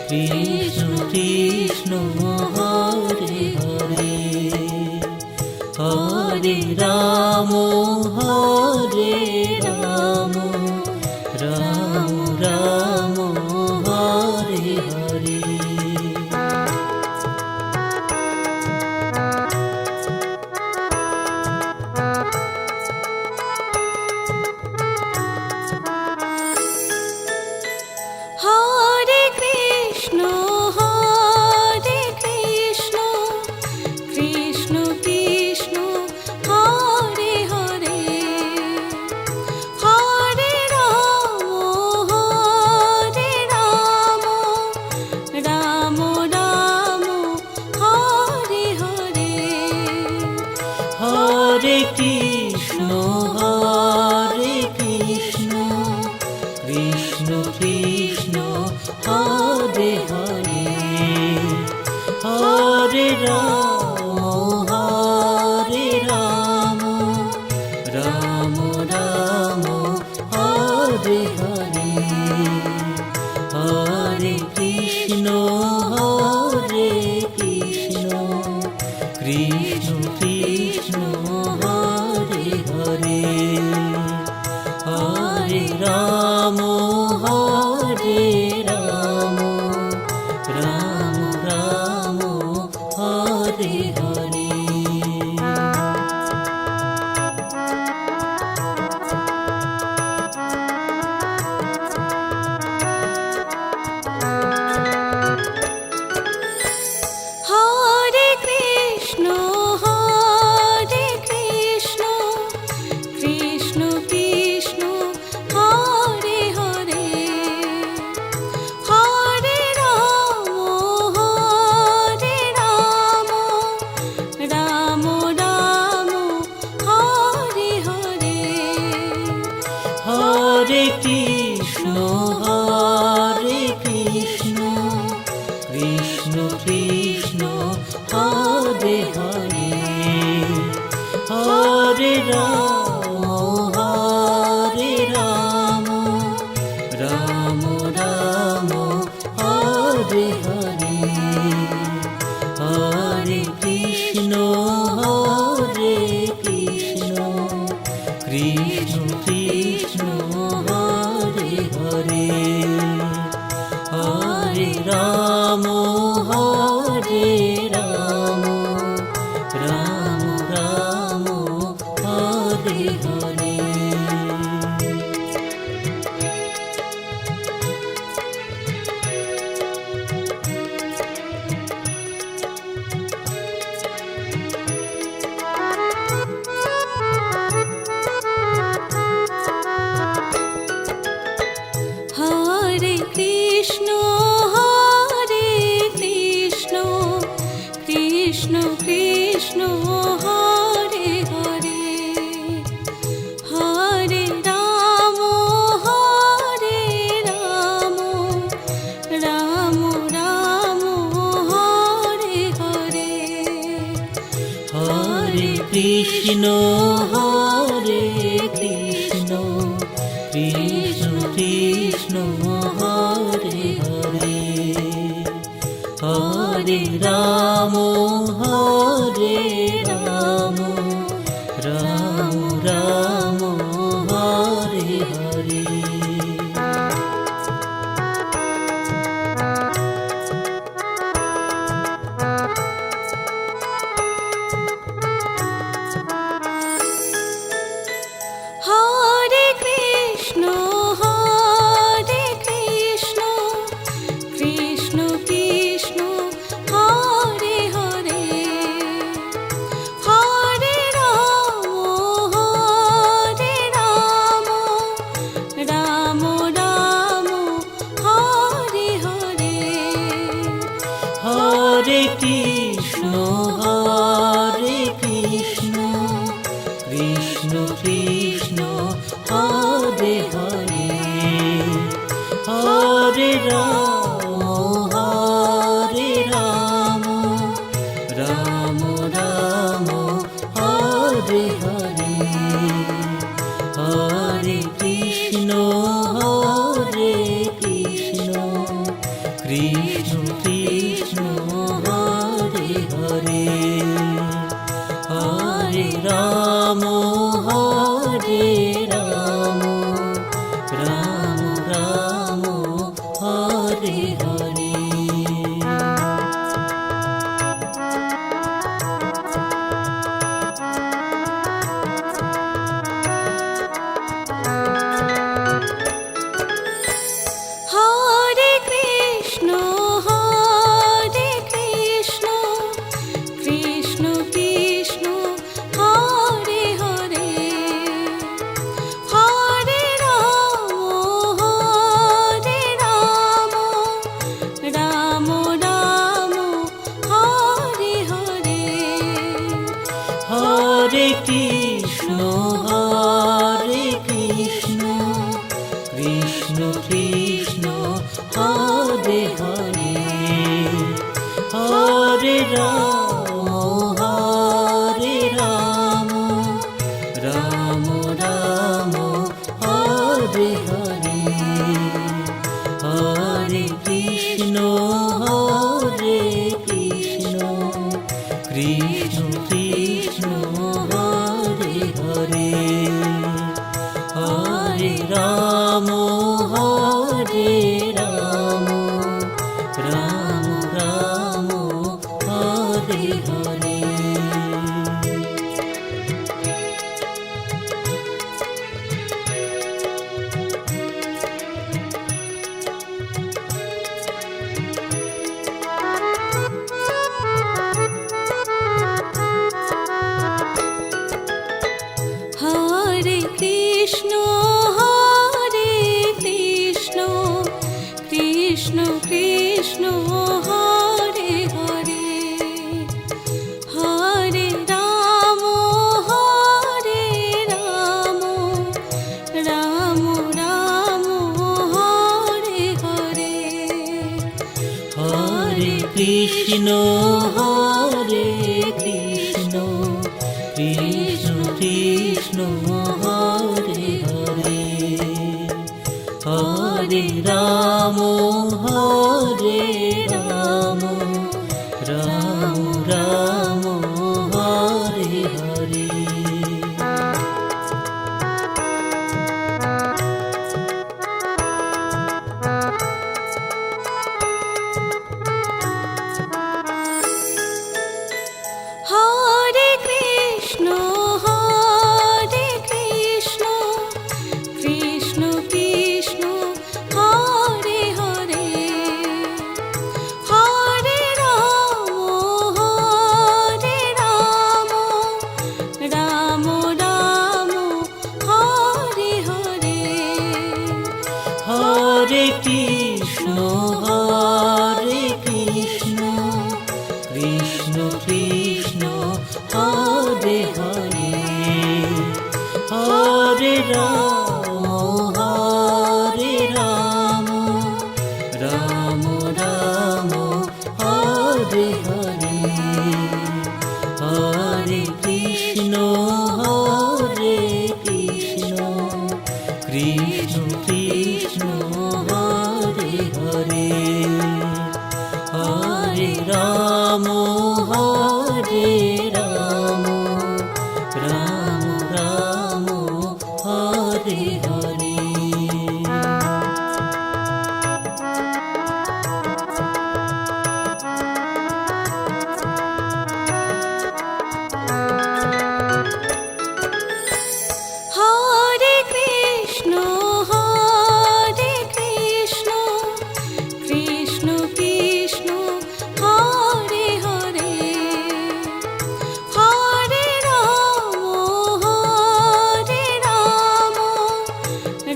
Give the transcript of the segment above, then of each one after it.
Krishna Krishna Hare Hare, Hare Ram Ram Ram Hare Hare. Hare Krishna Krishna Krishna Hare Hare, Hare Ram Ram Ram Hare Hare. Hare Krishna Krishna Krishna Hare Hare, Hare Ram Ram Ram Hare Hare, Hare Krishna Krishna Krishna Hare Hare, Hare Ram Ram Ram Hare Hare. Hare Krishna Krishna Krishna Hare Hare, Hare Ram Ram Ram Hare Hare. Hare Krishna Krishna Krishna Hare Hare, Hare Ram Ram Ram Hare Hare, Hare Krishna Krishna Krishna Hare Hare, Hare Ram Ram Ram Hare Hare. Hare Krishna Krishna Krishna Hare Hare, Hare Ram Ram Ram Hare Hare. Hare Krishna Krishna Krishna Hare Hare, Hare Ram Ram Ram Hare Hare. Hare Krishna Krishna Krishna Hare Hare, Hare Ram Ram Ram Hare Hare. Hare Krishna Krishna Krishna Hare Hare, Hare Ram Ram Ram Hare Hare, Hare Krishna Krishna Krishna Hare Hare, Hare Ram Ram Ram Hare Hare. Hare Krishna Krishna Krishna Hare Hare, Hare Ram Ram Ram Hare Hare. Hare Krishna Krishna Krishna Hare Hare, Hare Ram Ram Ram Hare Hare, Hare Krishna Krishna Krishna Hare Hare, Hare Ram Ram Ram Hare Hare. Hare Krishna Krishna Krishna Hare Hare, Hare Ram Ram Ram Hare Hare. Hare Krishna Krishna Krishna Hare Hare, Hare Ram Ram Ram Hare Hare. Hare Krishna Krishna Krishna Hare Hare, Hare Ram Ram Ram Hare Hare. Hare Krishna Krishna Krishna Hare Hare, Hare Ram Ram Ram Hare Hare, Hare Krishna Krishna Hare Hare, Hare Ram Ram Ram Hare Hare. Hare Krishna Krishna Krishna Hare Hare, Hare Ram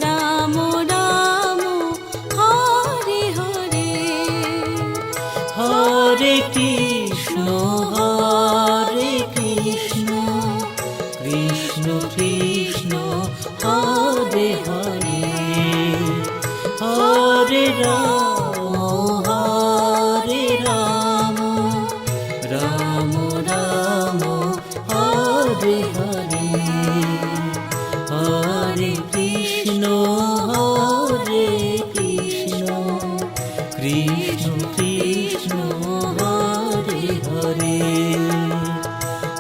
Ram Ram Hare Hare. Hare Krishna Krishna Krishna Hare Hare, Hare Ram Ram Ram Hare Hare, Hare Krishna Krishna Krishna Krishna Hare Hare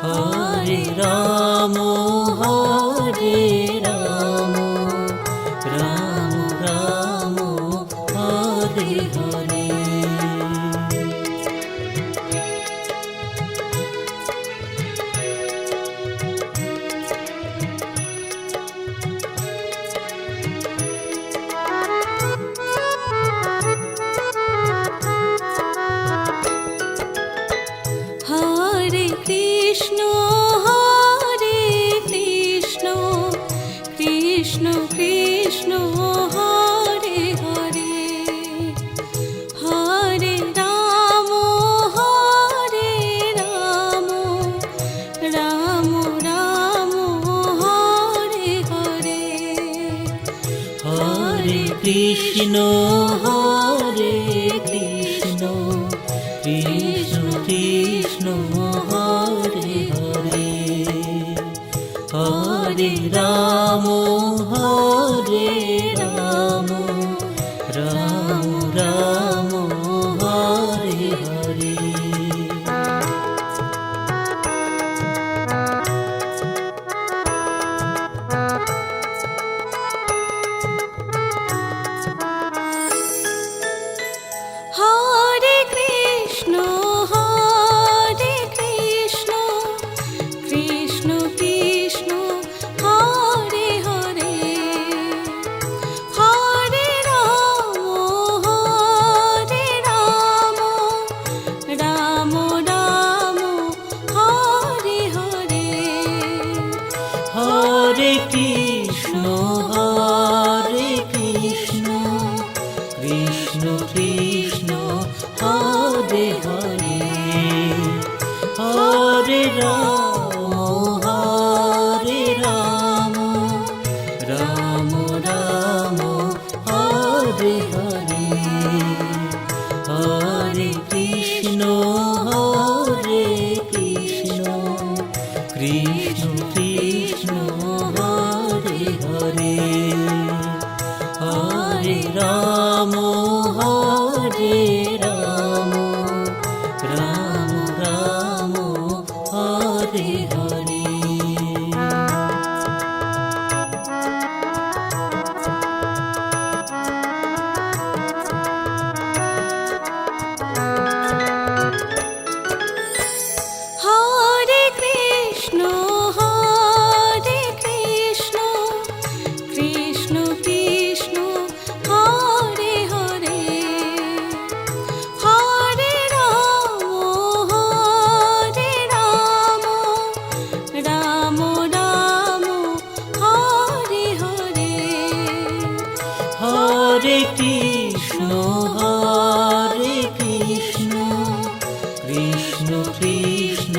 Hare Ram Ram Ram Hare Hare Hare Krishna Krishna Krishna Hare Hare Hare Ram Ram Ram Hare Hare Hare Krishna Krishna Krishna Hare Hare Hare Ram Ram Ram Hare Hare Hare Krishna Krishna Krishna Hare Hare Hare Ram Ram Ram Hare Hare Hare Krishna Krishna Krishna Hare Hare Hare Ram Ram Ram Hare Hare Hare Krishna Krishna Krishna Hare Hare Hare Ram Ram Ram Hare Hare Hare Krishna Krishna Krishna Hare Hare Hare Ram Ram Ram Hare Hare Hare Krishna Krishna Krishna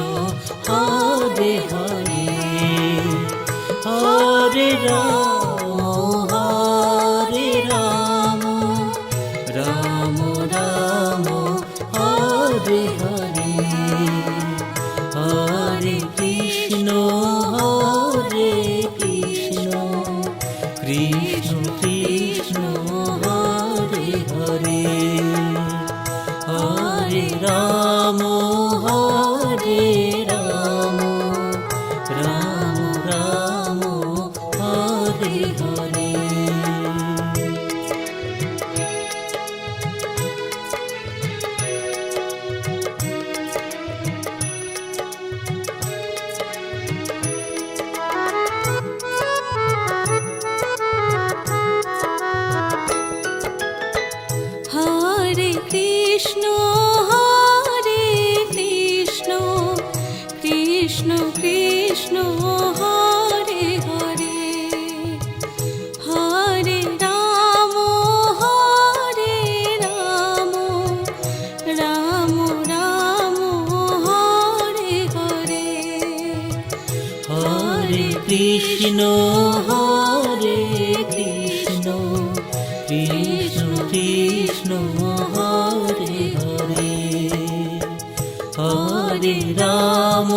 Hare Hare Hare Ram Ram Ram Hare Hare Hare Krishna Krishna Krishna Hare Hare Hare Ram Ram Ram Hare Hare Hare Krishna Krishna Krishna Hare Hare Hare Ram Ram Ram Hare Hare Hare Krishna Krishna Krishna Hare Hare Hare Ram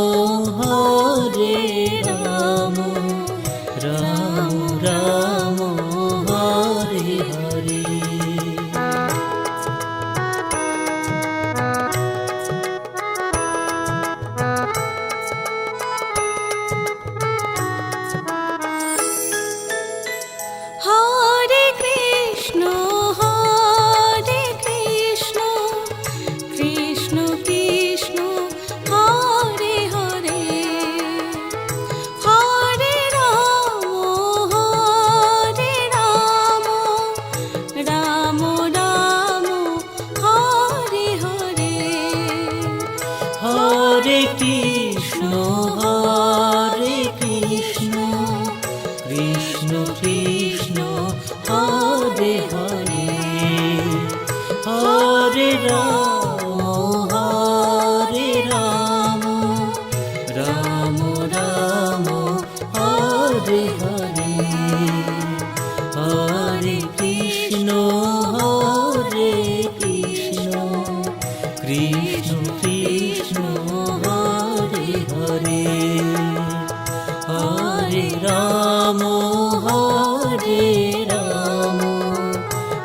Ram Ram Hare Hare Krishna Hare Krishna Krishna Krishna Hare Hare Hare Ram Ram Ram Hare Hare Hare Krishna Krishna Krishna Hare Hare Hare Ram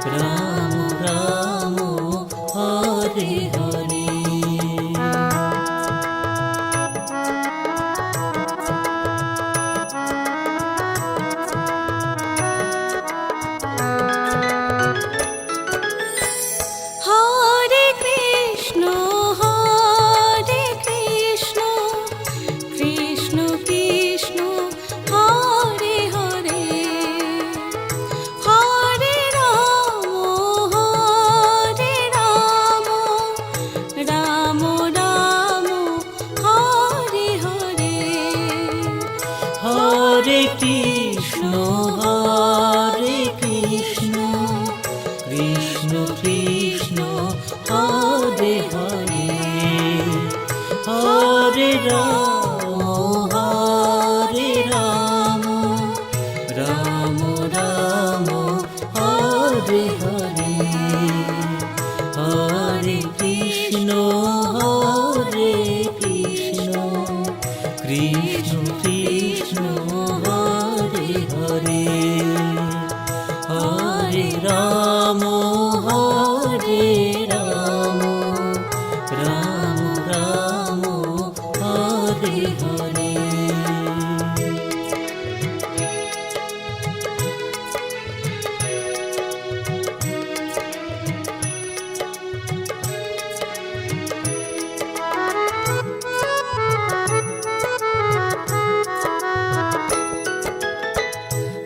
Ram Ram Hare Hare Hare Krishna Krishna Krishna Hare Hare Hare Ram Ram Ram Hare Hare Hare Krishna Krishna Krishna Hare Hare Hare Ram Ram Ram Hare Hare Hare Krishna Krishna Krishna Hare Hare Hare Ram Ram Ram Hare Hare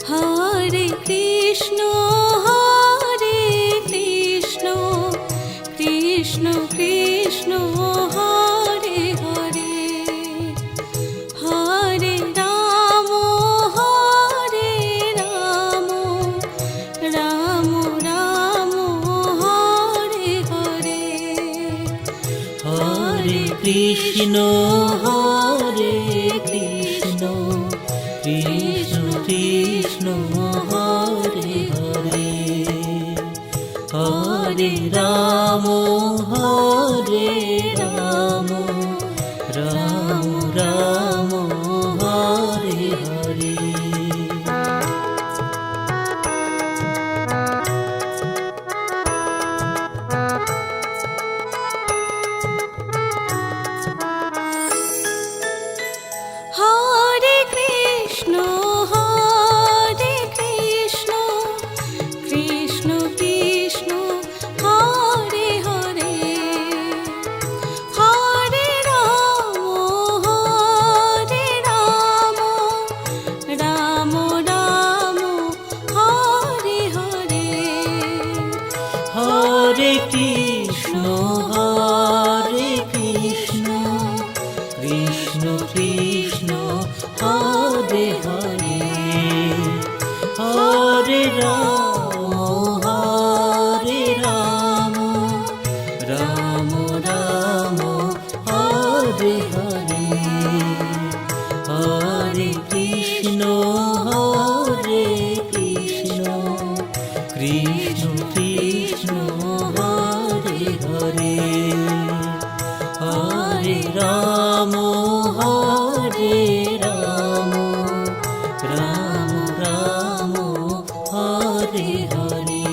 Hare Krishna Krishna Krishna Hare Hare Hare Ram Ram Ram Hare Hare Hare Krishna Krishna Krishna Hare Hare Hare Ram Ram Ram Hare Hare Hare Krishna Krishna Krishna Hare Hare Hare Ram Ram Ram Hare Hare Hare Krishna Krishna Krishna Hare Hare Hare Ram Ram Ram Hare Hare Hare Krishna Krishna Krishna Hare Hare Hare Ram Ram Ram Hare Hare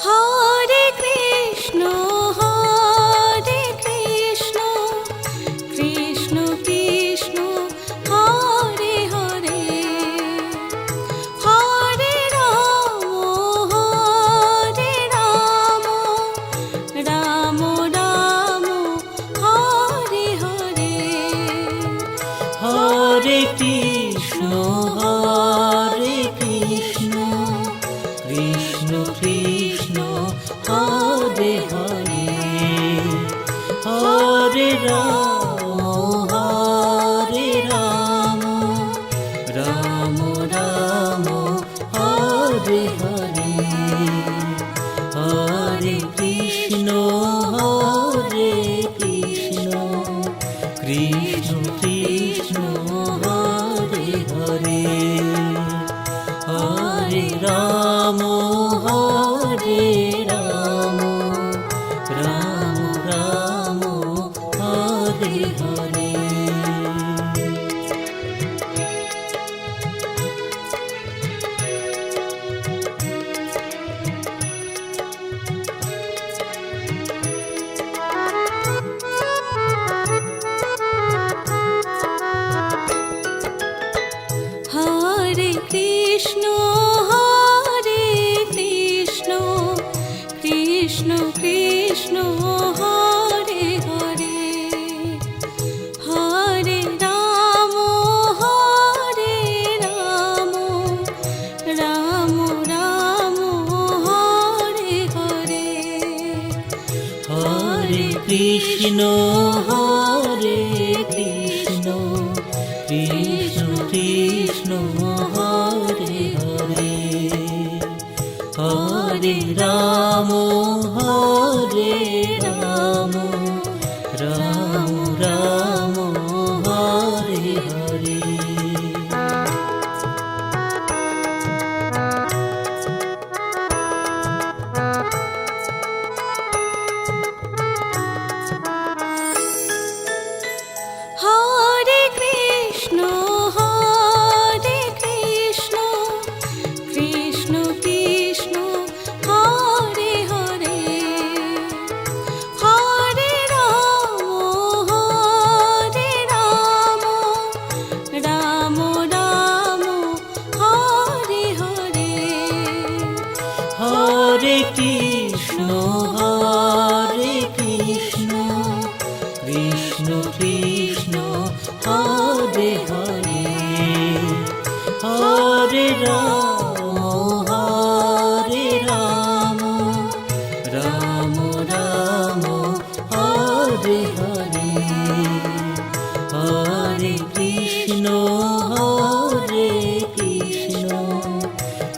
Hare Krishna Krishna Krishna Hare Hare Krishna Krishna Hare Hare, Hare Ram Ram Ram Hare Hare. Hare Krishna Krishna Krishna Hare Hare, Hare Ram Ram Ram Hare Hare. Hare Krishna Krishna Krishna Hare Hare, Hare Ram Ram Ram Hare Hare. Hare Krishna Krishna Krishna Hare Hare, Hare Ram Ram Ram Hare Hare. Hare Krishna Krishna Krishna Hare Hare, Hare Ram Ram Ram Hare Hare. Hare Krishna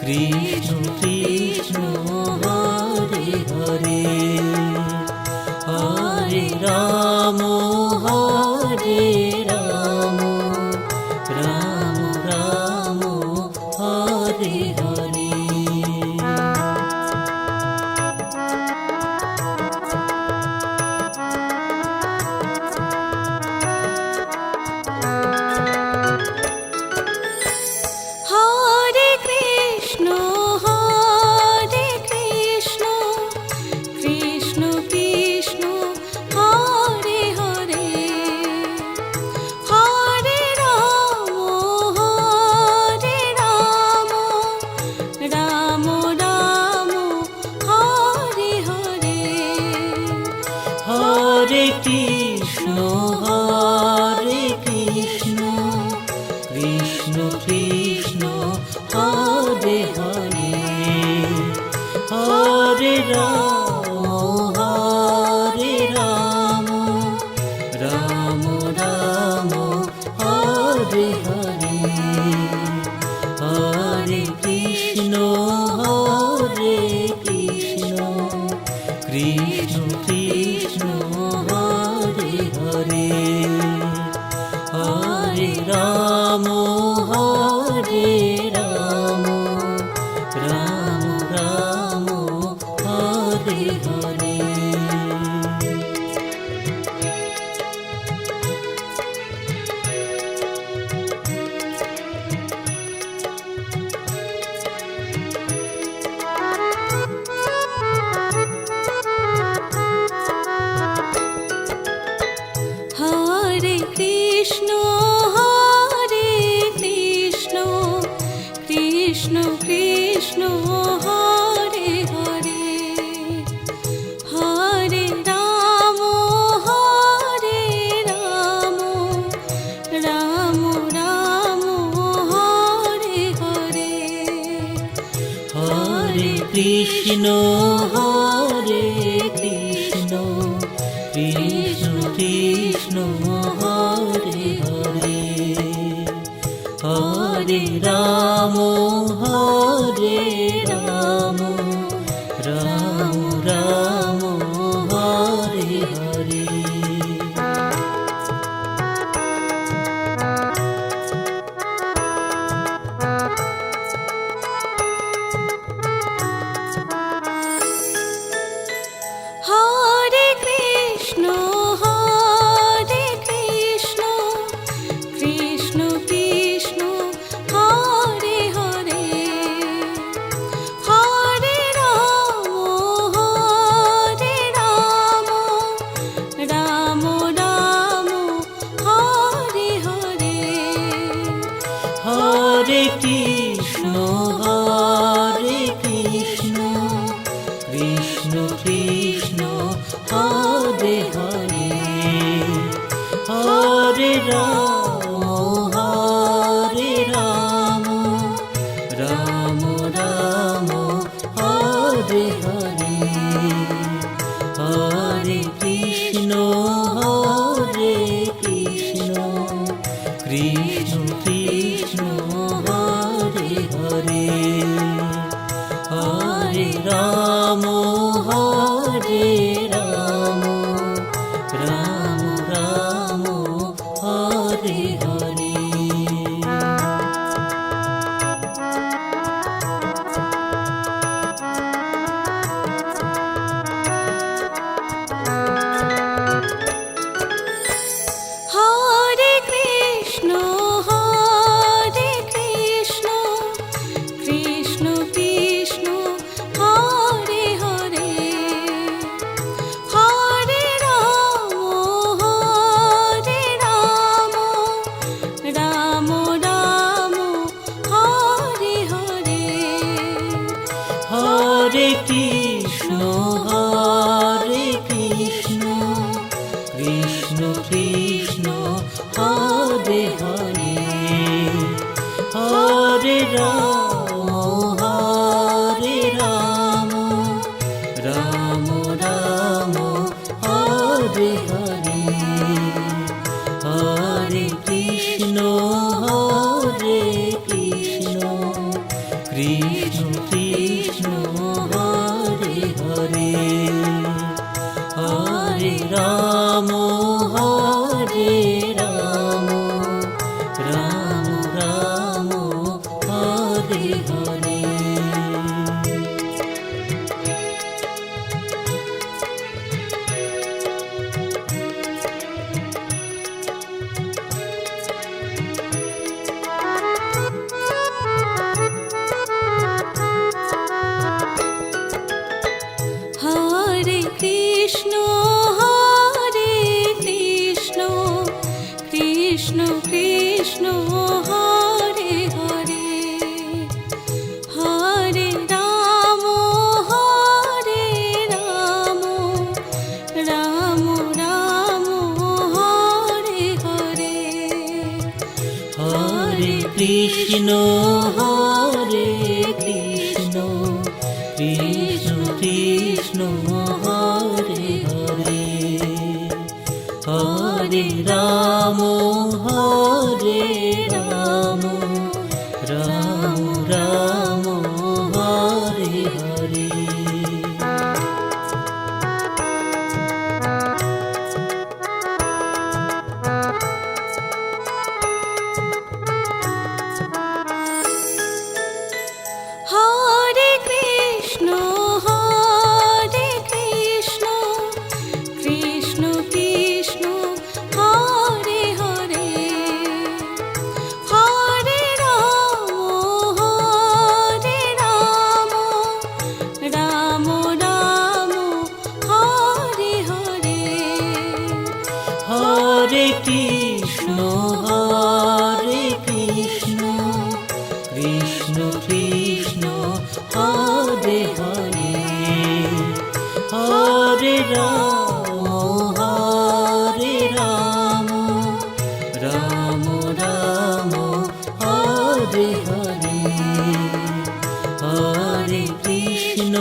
Krishna Krishna Hare Hare, Hare Ram Ram Ram Hare Hare. Hare Krishna Krishna Krishna Hare Hare, Hare Ram Ram Ram Hare Hare. Hare Krishna Krishna Krishna Hare Hare, Hare Ram Ram Ram Hare Hare. Hare Krishna Krishna Krishna Hare Hare, Hare Ram Ram Ram Hare Hare. Hare Krishna Krishna Krishna Hare Hare, Hare Ram Ram Ram Hare Hare. Hare Krishna Krishna Krishna Hare Hare, Hare Ram Ram Ram Hare Hare. Hare Ram Ram Ram Hare Hare Hare Krishna Krishna Krishna Hare Hare Hare Ram Ram Ram Hare Hare Hare Krishna Krishna Krishna Hare Hare Hare Ram Ram Ram Hare Hare Hare Krishna Krishna Krishna Hare Hare Hare Ram Ram Ram Hare Hare Hare Krishna Krishna Krishna Hare Hare Hare Ram Ram Ram Hare Hare Hare Krishna Krishna Krishna Hare Hare Hare Ram Ram Ram Hare Hare Hare Krishna Krishna Krishna Hare Hare Hare Ram Ram Ram Hare Hare Hare Krishna Krishna Krishna Hare Hare Hare Ram Ram Ram Hare Hare Hare Krishna Krishna Krishna Hare Hare Hare Ram Ram Ram Hare Hare Hare Krishna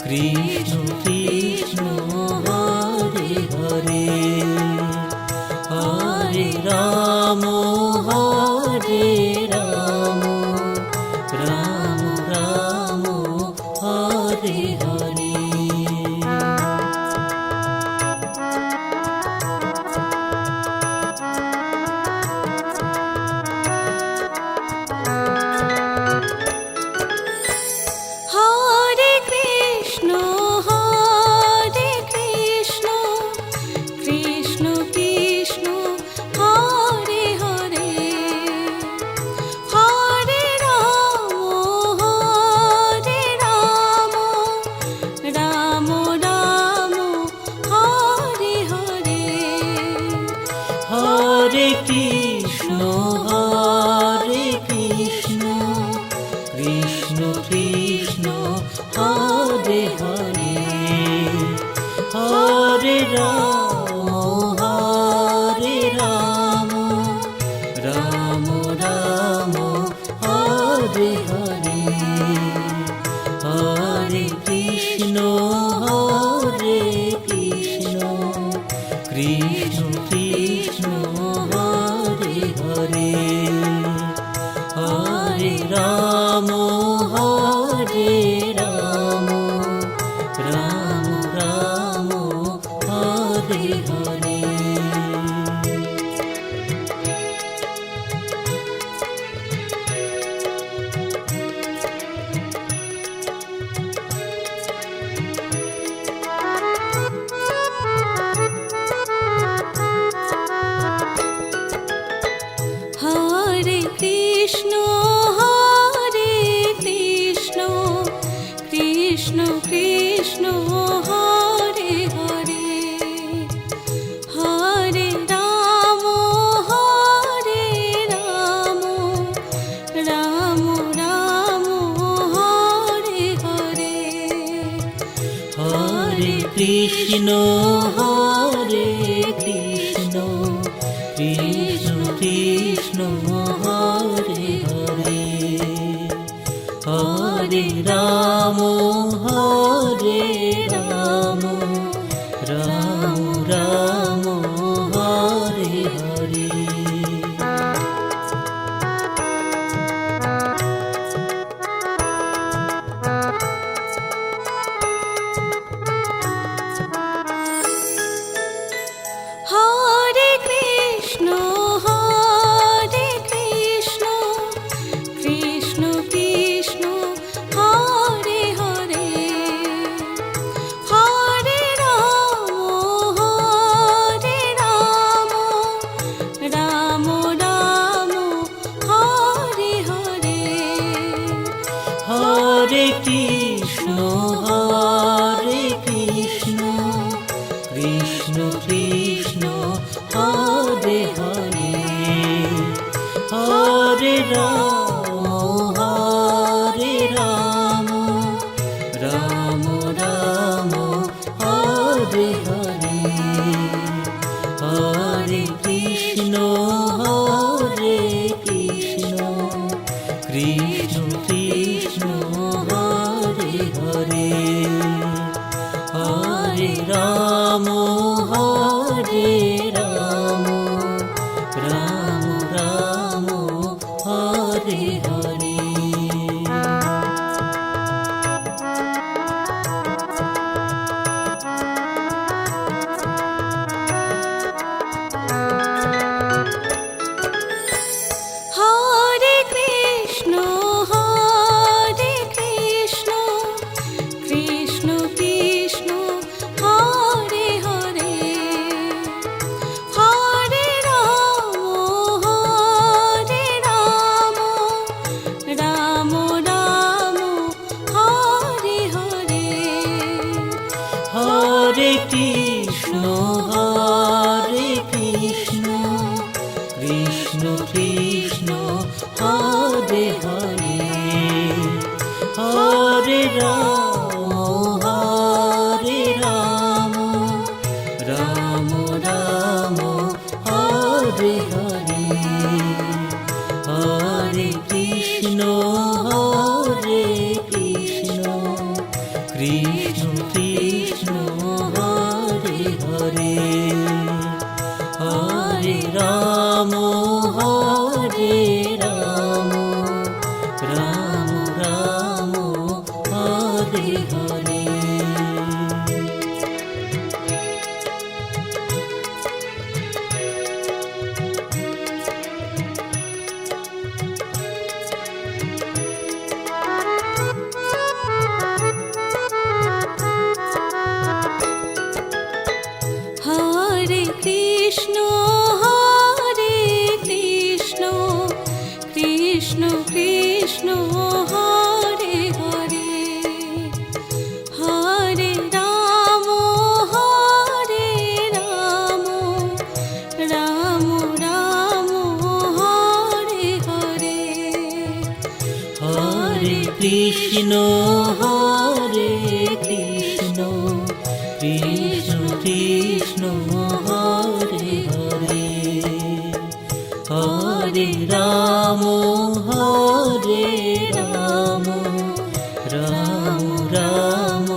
Krishna Krishna Hare Hare Hare Ram Ram Ram Hare Hare Hare Krishna Krishna Krishna Hare Hare Hare Ram Ram Ram Hare Hare Hare Krishna Krishna Krishna Hare Hare Hare Ram Hare Ram Ram Ram Hare Hare Hare Krishna Krishna Krishna Hare Hare Hare Ram Ram Ram Hare Hare Hare Krishna Krishna Krishna Hare Hare Hare Ram Ram Ram Hare Hare Hare Krishna Krishna Krishna Hare Hare Hare Ram Ram Ram Hare Hare Hare Krishna Krishna Krishna Hare Hare Hare Ram Ram Ram Hare Hare Hare Krishna Krishna Krishna Hare Hare Hare Ram Ram Ram Hare Hare Hare Krishna Krishna Krishna Hare Hare Hare Ram Ram Ram Hare Hare Hare Krishna Krishna Krishna Hare Hare Hare Ram Ram Ram Hare Hare Hare Krishna Krishna Krishna Hare Hare Hare Ram Ram Ram Hare Hare Hare Krishna Krishna Krishna Hare Hare Hare Ram Ram Ram Hare Hare Hare Krishna Krishna Krishna Hare Hare Hare Ram Ram Ram Hare Hare Hare Krishna Krishna Krishna Krishna Hare Hare, Hare Ram Ram Ram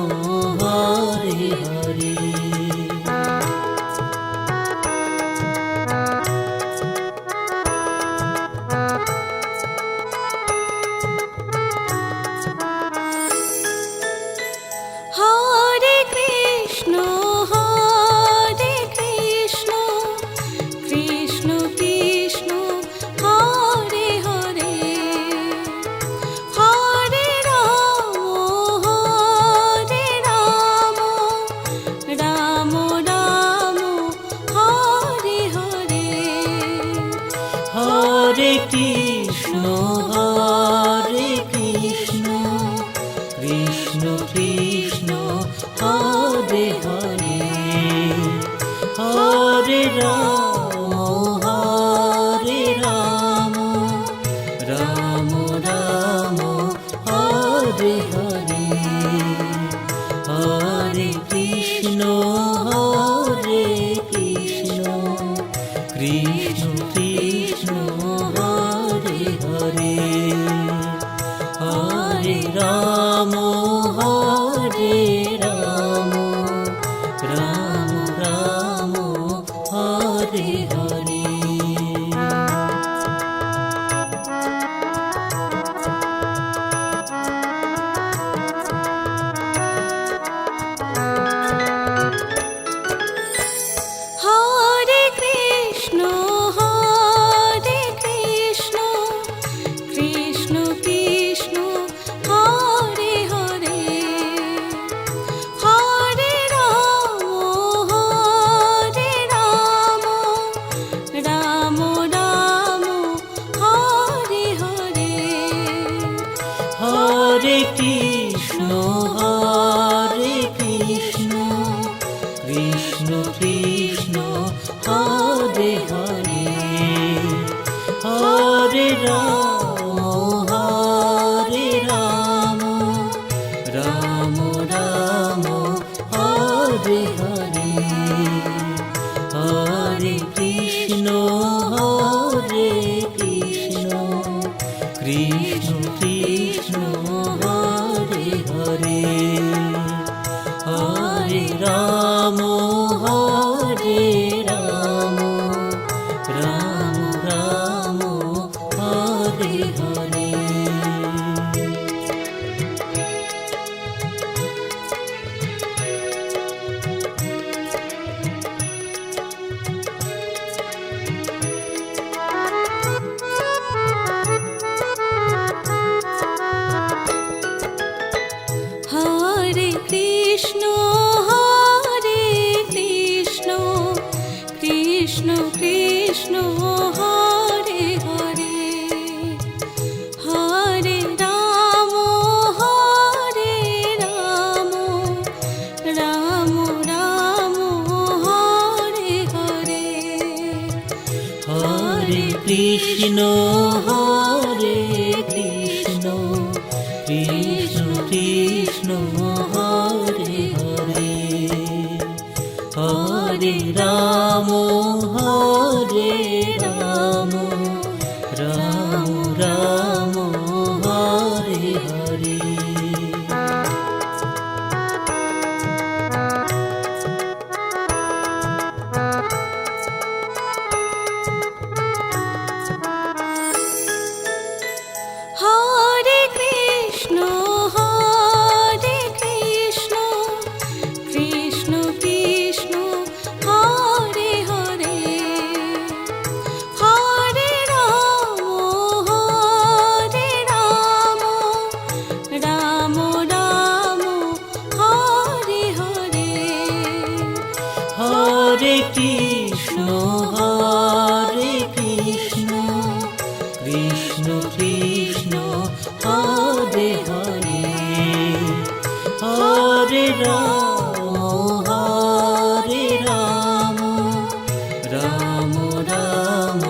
Hare Hare. Hare Krishna Krishna Krishna Hare Hare, Hare Ram Ram Ram Hare Hare. Hare Krishna Krishna Krishna Hare Hare, Hare Ram Ram Ram Hare Hare, Hare Krishna Krishna Krishna Hare Hare, Hare Ram Ram Ram Hare Hare. Hare Krishna Krishna Krishna Hare Hare, Hare Ram Ram Ram Hare Hare. Hare Krishna Krishna Krishna Hare Hare, Hare Ram Ram Ram Hare Hare, Hare Krishna Krishna Krishna Hare Hare, Hare Ram Ram Ram Hare Hare. Hare Krishna Krishna Krishna Hare Hare, Hare Ram Ram Ram Hare Hare. Hare Krishna Krishna Krishna Hare Hare, Hare Ram Ram Ram Hare Hare. Hare Krishna Krishna Krishna Hare Hare, Hare Ram Ram Ram Hare Hare. Hare Krishna Krishna Krishna Hare Hare, Hare Ram Ram Ram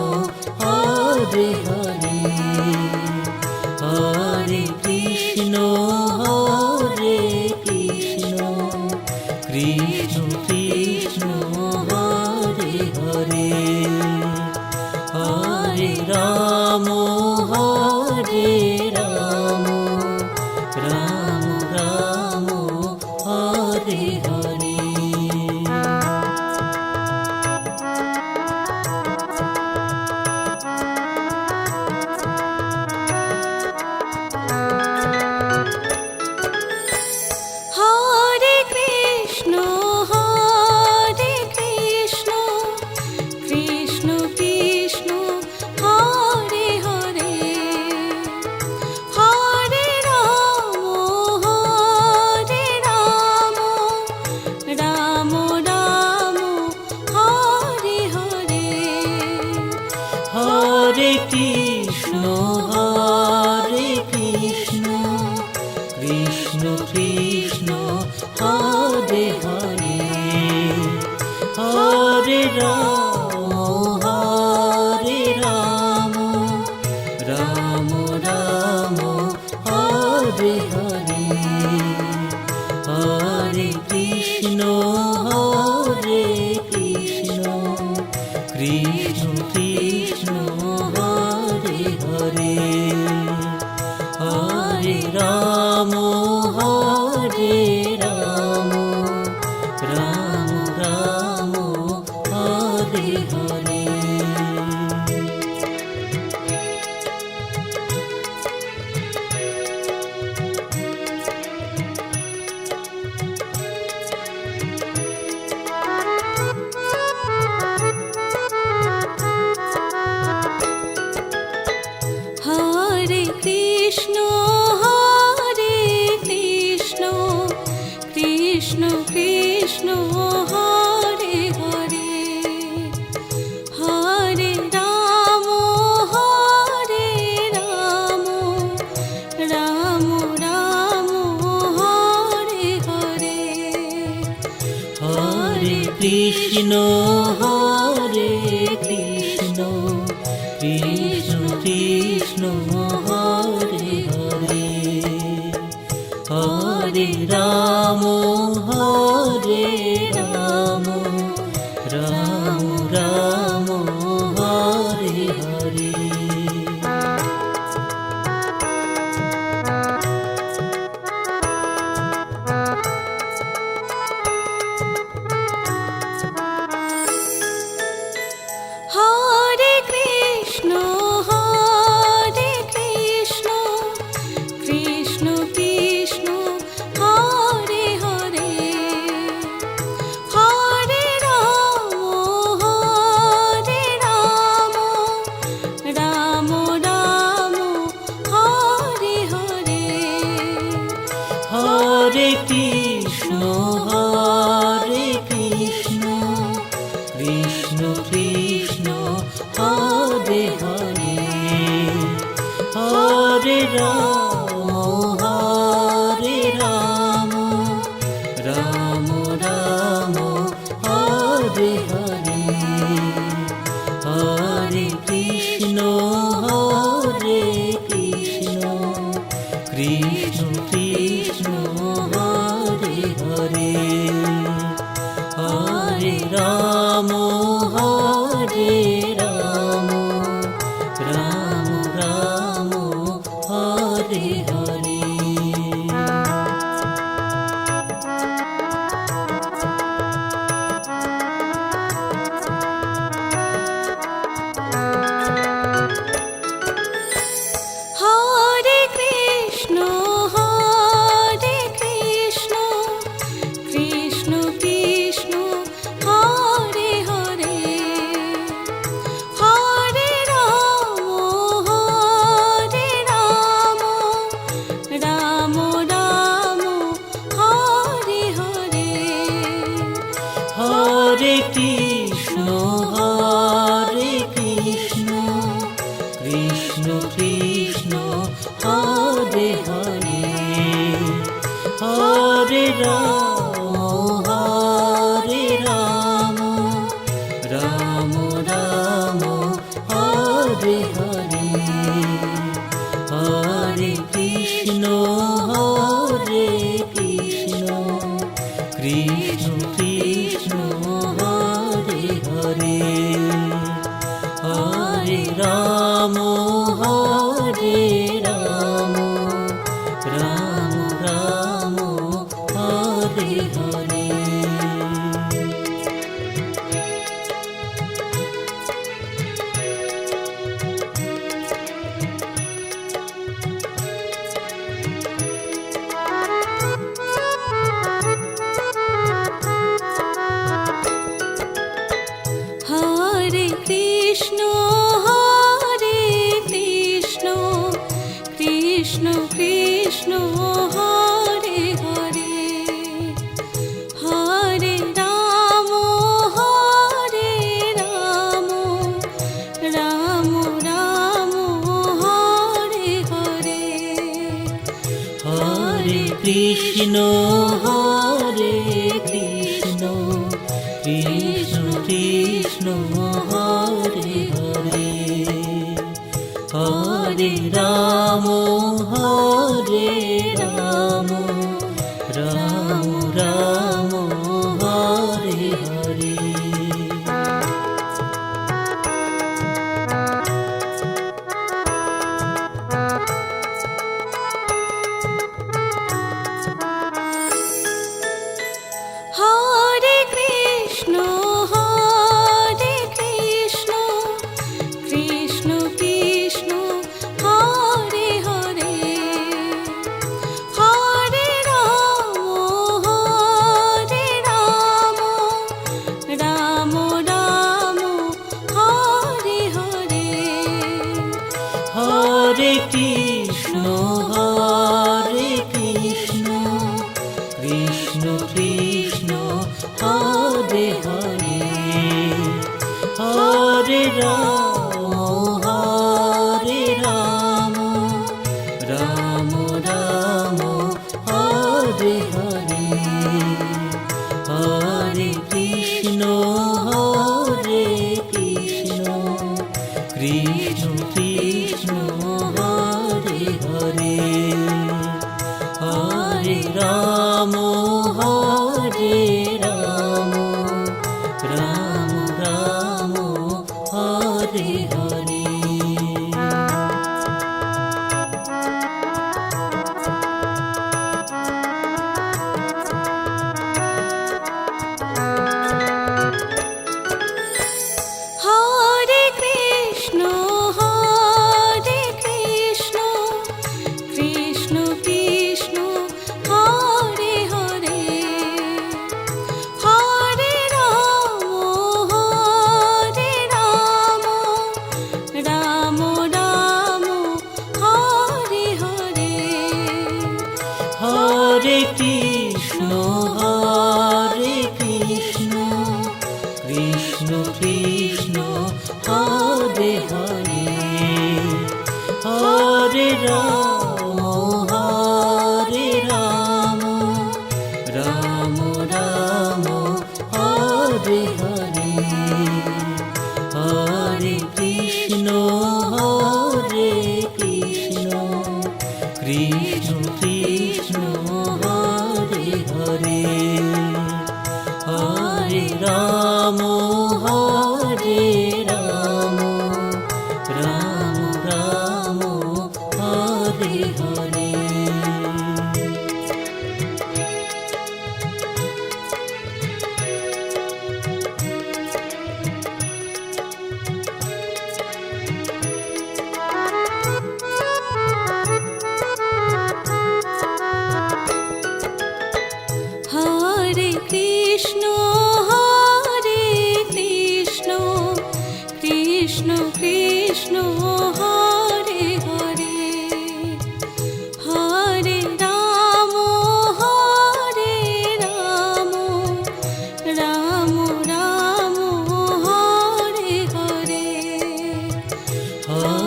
Hare Hare, Hare Krishna Krishna Krishna Hare Hare Ram Hare Ram Ram Ram Hare Hare Hare Krishna Krishna Krishna Hare Hare Hare Ram Ram Ram Hare Hare Hare Krishna Krishna Krishna Hare Hare Hare Ram Ram Ram Hare Hare Hare Krishna Krishna Krishna Hare Hare Hare Ram Ram Ram Hare Hare Hare Krishna Krishna Krishna Hare Hare Hare Ram Ram Ram Hare Hare Hare Krishna Krishna Krishna Hare Hare Hare Ram Ram Ram Hare Hare Hare Krishna Krishna Krishna Hare Hare Hare Ram Ram Ram Hare Hare Hare Krishna Krishna Krishna Hare Hare Hare Ram Ram Ram Hare Hare Hare Krishna Krishna Krishna Hare Hare Hare Ram Ram Ram Hare Hare Hare Krishna Krishna Krishna Hare Hare Hare Hare Ram Hare Ram Ram Ram Hare Hare Hare Krishna Krishna Krishna Hare Hare Hare Ram Ram Ram Hare Hare Hare Krishna Krishna Krishna Hare Hare Hare Ram Ram Ram Ram Hare Hare Hare Krishna Krishna Krishna Hare Hare Hare Ram Ram Ram Hare Hare Hare Krishna Krishna Krishna Hare Hare Hare Ram Ram Ram Hare Hare Hare Krishna Krishna Krishna Hare Hare Hare Ram Ram Ram Hare Hare Hare Krishna Krishna Krishna Hare Hare Hare Ram Ram Ram Hare Hare Hare Krishna Krishna Krishna Hare Hare Hare Ram Ram Ram Hare Hare Hare Krishna Krishna Krishna Hare Hare Hare Ram Ram Ram Hare Hare Hare Krishna Krishna Krishna Hare Hare Hare Ram Ram Ram Hare Hare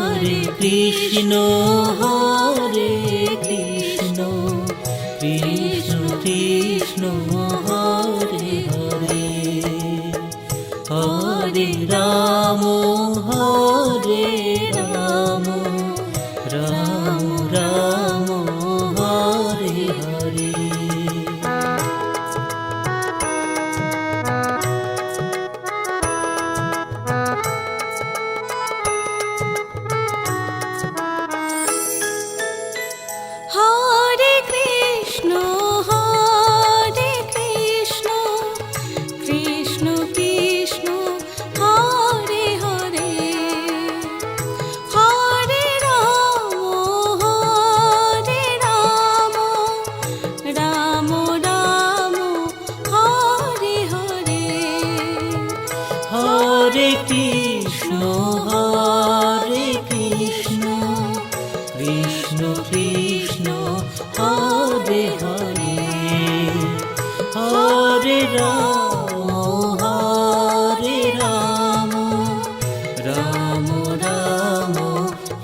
Hare Krishna Krishna Krishna Hare Hare Hare Ram Ram Ram Hare Hare Hare Krishna Krishna Krishna Hare Hare Hare Ram Ram Ram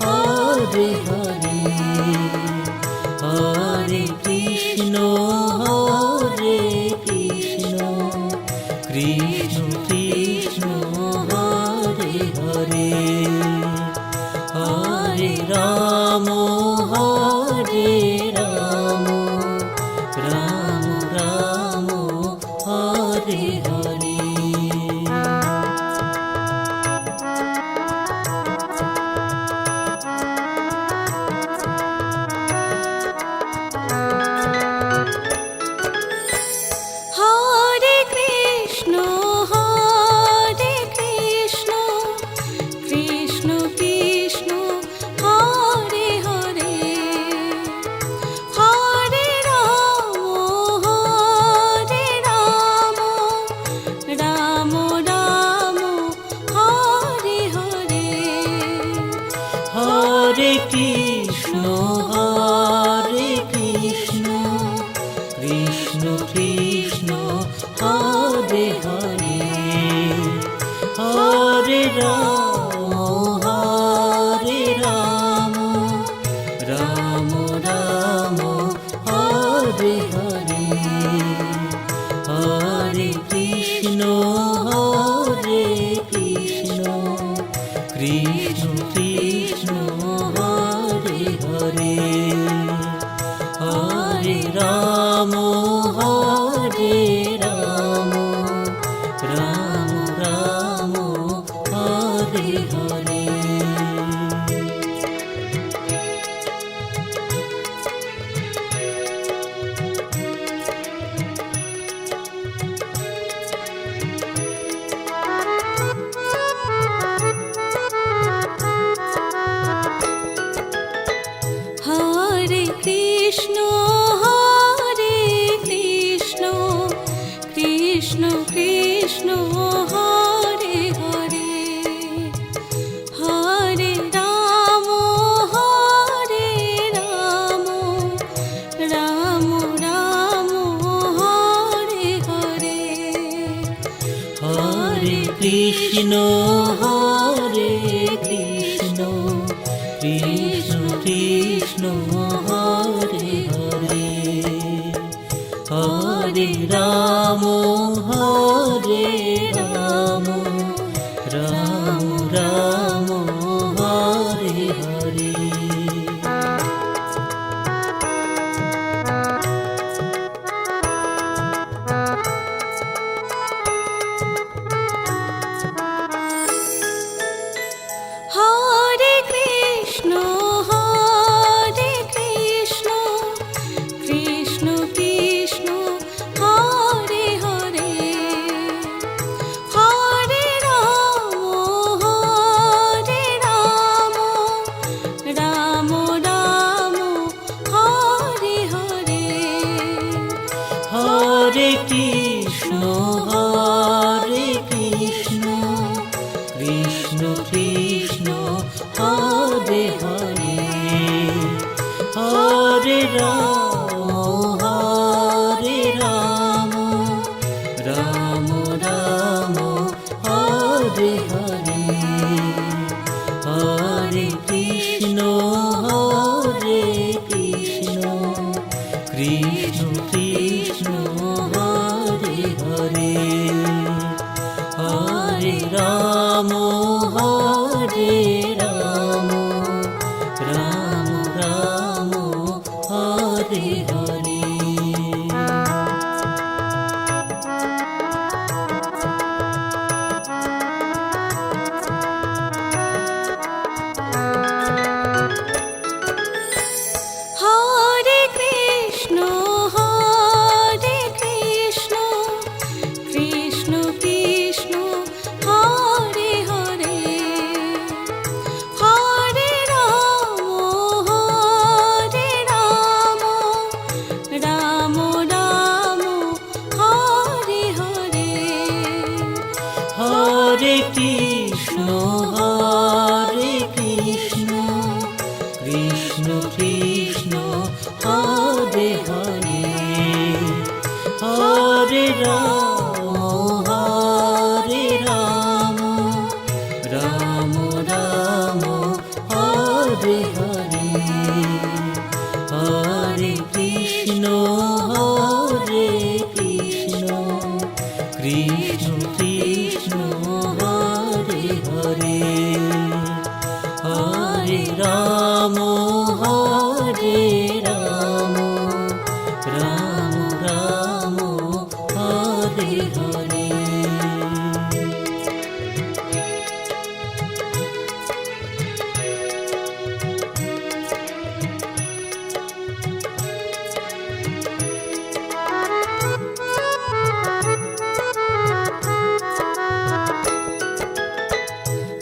Hare Hare Hare Krishna Krishna Krishna Hare Hare Hare Ram Ram Ram Hare Hare. Hare Krishna Krishna Krishna Hare Hare Hare Ram Ram Ram Hare Hare Hare Krishna Krishna Krishna Hare Hare Hare Ram Ram Ram Hare Hare Hare Krishna Krishna Krishna Hare Hare Hare Ram Ram Ram Hare Hare. Hare Krishna Krishna Krishna Hare Hare Hare Ram Ram Ram Hare Hare Hare Krishna Krishna Krishna Hare Hare Hare Ram Ram Ram Hare Hare. Hare Krishna Krishna Krishna Hare Hare Hare Ram Ram Ram Hare Hare Hare Krishna Krishna Krishna Hare Hare Hare Ram Ram Ram Hare Hare Hare Krishna Krishna Krishna Hare Hare Hare Ram Ram Ram Hare Hare. Hare Krishna Krishna Krishna Hare Hare Krishna Hare Krishna Krishna Krishna Hare Hare Hare Ram Ram Ram Hare Hare Hare Krishna Krishna Krishna Hare Hare Hare Ram Ram Ram Hare Hare.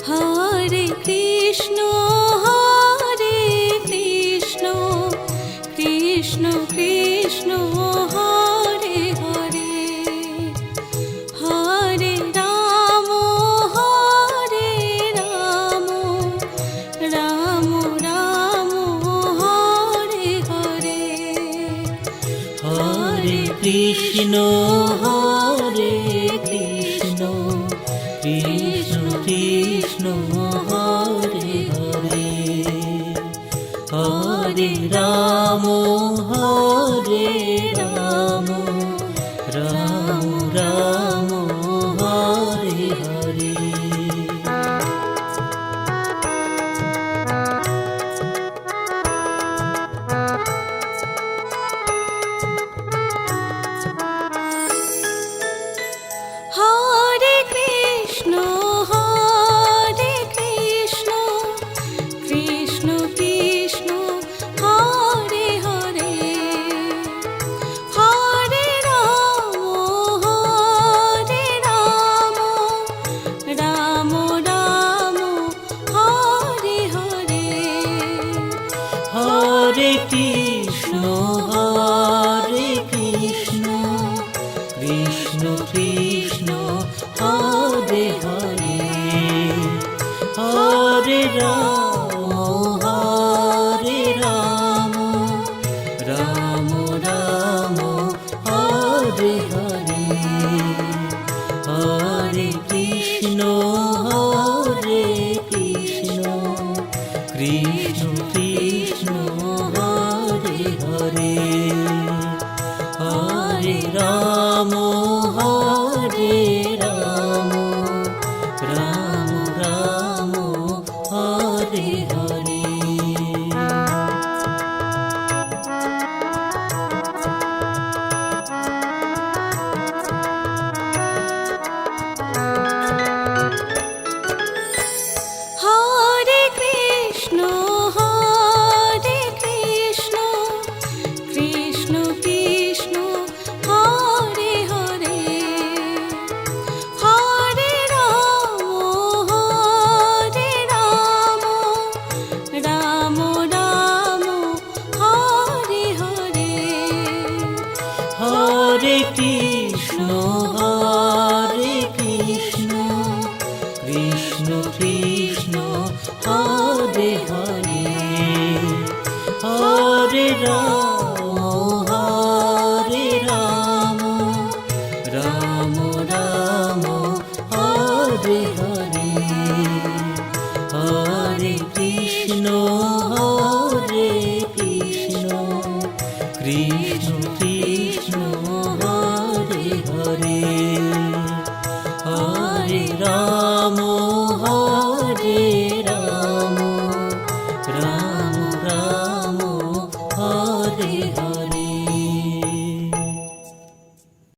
Hare Krishna Krishna Krishna Hare Hare Hare Ram Ram Ram Hare Hare Hare Krishna Krishna Krishna Hare Hare Hare Ram Ram Ram Hare Hare. Hare Krishna Krishna Krishna Hare Hare Hare Ram Ram Ram Hare Hare Hare Krishna Krishna Krishna Hare Hare Hare Ram Ram Ram Hare Hare Hare Krishna Krishna Krishna Hare Hare Hare Ram Ram Ram Hare Hare. Hare Krishna Krishna Krishna Hare Hare Hare Ram Ram Ram Hare Hare Hare Krishna Krishna Krishna Hare Hare Hare Ram Ram Ram Hare Hare Hare Krishna Krishna